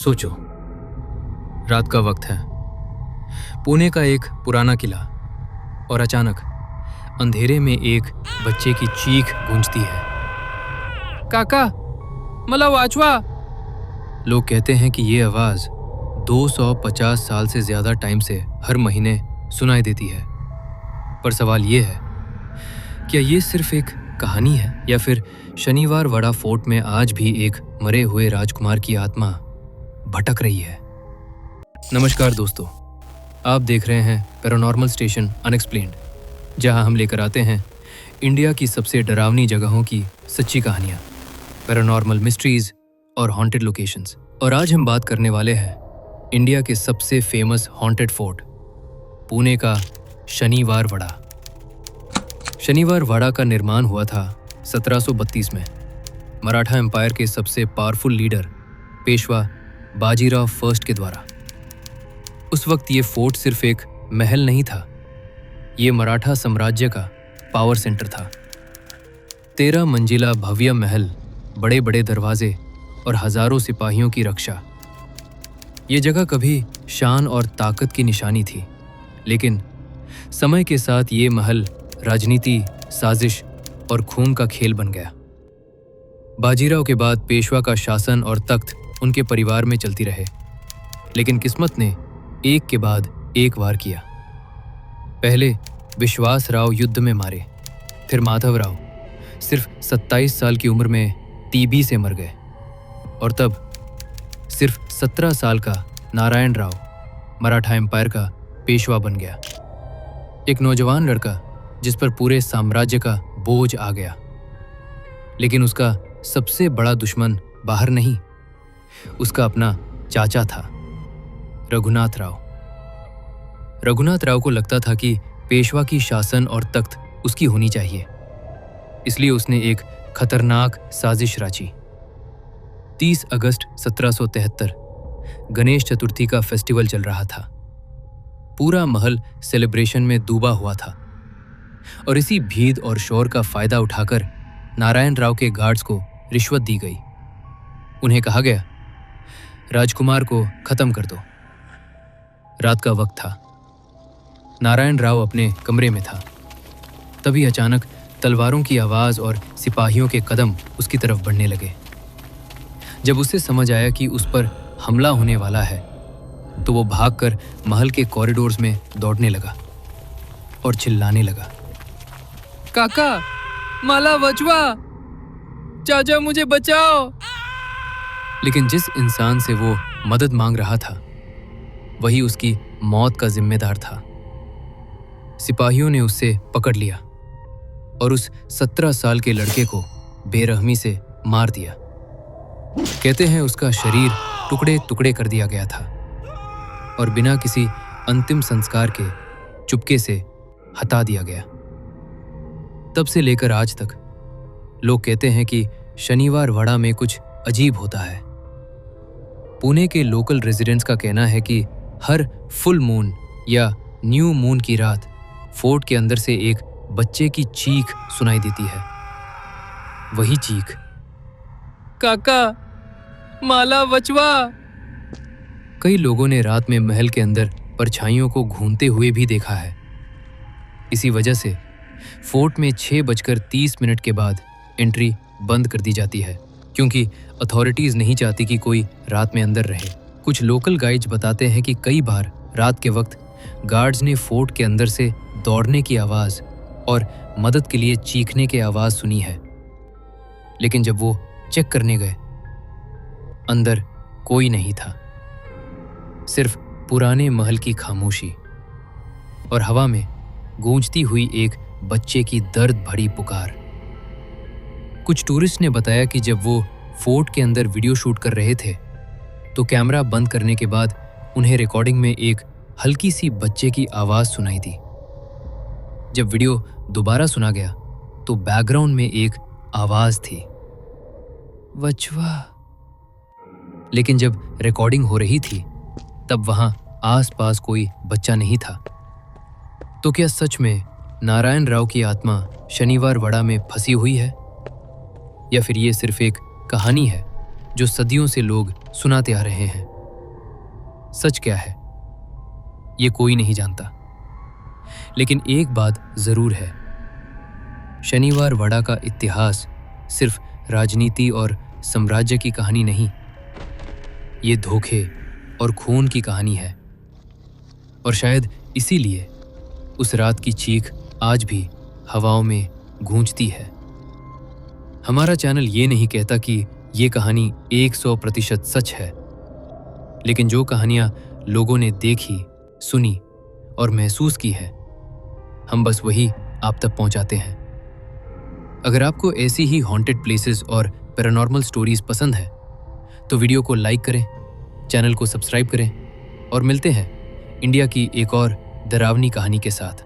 सोचो, रात का वक्त है, पुणे का एक पुराना किला, और अचानक अंधेरे में एक बच्चे की चीख गूंजती है, काका, मला वाचवा। लोग कहते हैं कि ये आवाज 250 साल से ज्यादा टाइम से हर महीने सुनाई देती है। पर सवाल ये है, क्या ये सिर्फ एक कहानी है या फिर शनिवार वाड़ा फोर्ट में आज भी एक मरे हुए राजकुमार की आत्मा भटक रही है? नमस्कार दोस्तों, आप देख रहे हैं पैरानॉर्मल स्टेशन अनएक्सप्लेन्ड, जहां हम लेकर आते हैं इंडिया की सबसे डरावनी जगहों की सच्ची कहानियां, पैरानॉर्मल मिस्ट्रीज और हॉन्टेड लोकेशंस। और आज हम बात करने वाले हैं इंडिया के सबसे फेमस हॉन्टेड फोर्ट, पुणे का शनिवार वाड़ा। शनिवार वाड़ा का निर्माण हुआ था 1732 में मराठा एम्पायर के सबसे powerful leader Peshwa Bajirao first के द्वारा। उस वक्त ये फोर्ट सिर्फ एक महल नहीं था, ये मराठा साम्राज्य का पावर सेंटर था। 13 मंजिला भव्य महल, बड़े बड़े दरवाजे और हजारों सिपाहियों की रक्षा। ये जगह कभी शान और ताकत की निशानी थी, लेकिन समय के साथ ये महल राजनीति, साजिश और खून का खेल बन गया। बाजीराव के बाद पेशवा का शासन और तख्त उनके परिवार में चलती रहे, लेकिन किस्मत ने एक के बाद एक वार किया। पहले विश्वास राव युद्ध में मारे, फिर माधव राव सिर्फ 27 साल की उम्र में टीबी से मर गए, और तब सिर्फ 17 साल का नारायण राव मराठा एम्पायर का पेशवा बन गया। एक नौजवान लड़का जिस पर पूरे साम्राज्य का बोझ आ गया, लेकिन उसका सबसे बड़ा दुश्मन बाहर नहीं, उसका अपना चाचा था, रघुनाथ राव। रघुनाथ राव को लगता था कि पेशवा की शासन और तख्त उसकी होनी चाहिए, इसलिए उसने एक खतरनाक साजिश रची। 30 अगस्त 1773 गणेश चतुर्थी का फेस्टिवल चल रहा था। पूरा महल सेलिब्रेशन में डूबा हुआ था, और इसी भीड़ और शोर का फायदा उठाकर नारायण राव के गार्ड्स को रिश्वत दी गई। उन्हें कहा गया, राजकुमार को खत्म कर दो। रात का वक्त था, नारायण राव अपने कमरे में था। तभी अचानक तलवारों की आवाज और सिपाहियों के कदम उसकी तरफ बढ़ने लगे। जब उसे समझ आया कि उस पर हमला होने वाला है, तो वो भागकर महल के कॉरिडोर्स में दौड़ने लगा और चिल्लाने लगा, काका, माला बचवा, चाचा मुझे बचाओ। लेकिन जिस इंसान से वो मदद मांग रहा था, वही उसकी मौत का जिम्मेदार था। सिपाहियों ने उसे पकड़ लिया और उस 17 साल के लड़के को बेरहमी से मार दिया। कहते हैं उसका शरीर टुकड़े टुकड़े कर दिया गया था और बिना किसी अंतिम संस्कार के चुपके से हटा दिया गया। तब से लेकर आज तक लोग कहते हैं कि शनिवार वाड़ा में कुछ अजीब होता है। पुणे के लोकल रेजिडेंट्स का कहना है कि हर फुल मून या न्यू मून की रात फोर्ट के अंदर से एक बच्चे की चीख सुनाई देती है। वही चीख, काका, माला बचवा। कई लोगों ने रात में महल के अंदर परछाइयों को घूमते हुए भी देखा है। इसी वजह से फोर्ट में 6:30 के बाद एंट्री बंद कर दी जाती है, क्योंकि अथॉरिटीज नहीं चाहती कि कोई रात में अंदर रहे। कुछ लोकल गाइड्स बताते हैं कि कई बार रात के वक्त गार्ड्स ने फोर्ट के अंदर से दौड़ने की आवाज और मदद के लिए चीखने की आवाज सुनी है, लेकिन जब वो चेक करने गए, अंदर कोई नहीं था, सिर्फ पुराने महल की खामोशी और हवा में गूंजती हुई एक बच्चे की दर्द भरी पुकार। कुछ टूरिस्ट ने बताया कि जब वो फोर्ट के अंदर वीडियो शूट कर रहे थे, तो कैमरा बंद करने के बाद उन्हें रिकॉर्डिंग में एक हल्की सी बच्चे की आवाज सुनाई दी। जब वीडियो दोबारा सुना गया, तो बैकग्राउंड में एक आवाज थी, बचवा। लेकिन जब रिकॉर्डिंग हो रही थी, तब वहां आसपास कोई बच्चा नहीं था। तो क्या सच में नारायण राव की आत्मा शनिवार वाड़ा में फंसी हुई है, या फिर ये सिर्फ एक कहानी है जो सदियों से लोग सुनाते आ रहे हैं। सच क्या है ये कोई नहीं जानता, लेकिन एक बात जरूर है, शनिवार वाड़ा का इतिहास सिर्फ राजनीति और साम्राज्य की कहानी नहीं, ये धोखे और खून की कहानी है। और शायद इसीलिए उस रात की चीख आज भी हवाओं में गूंजती है। हमारा चैनल ये नहीं कहता कि ये कहानी 100% सच है, लेकिन जो कहानियां लोगों ने देखी, सुनी और महसूस की है, हम बस वही आप तक पहुंचाते हैं। अगर आपको ऐसी ही हॉन्टेड प्लेसेस और पैरानॉर्मल स्टोरीज पसंद है तो वीडियो को लाइक करें, चैनल को सब्सक्राइब करें और मिलते हैं इंडिया की एक और डरावनी कहानी के साथ।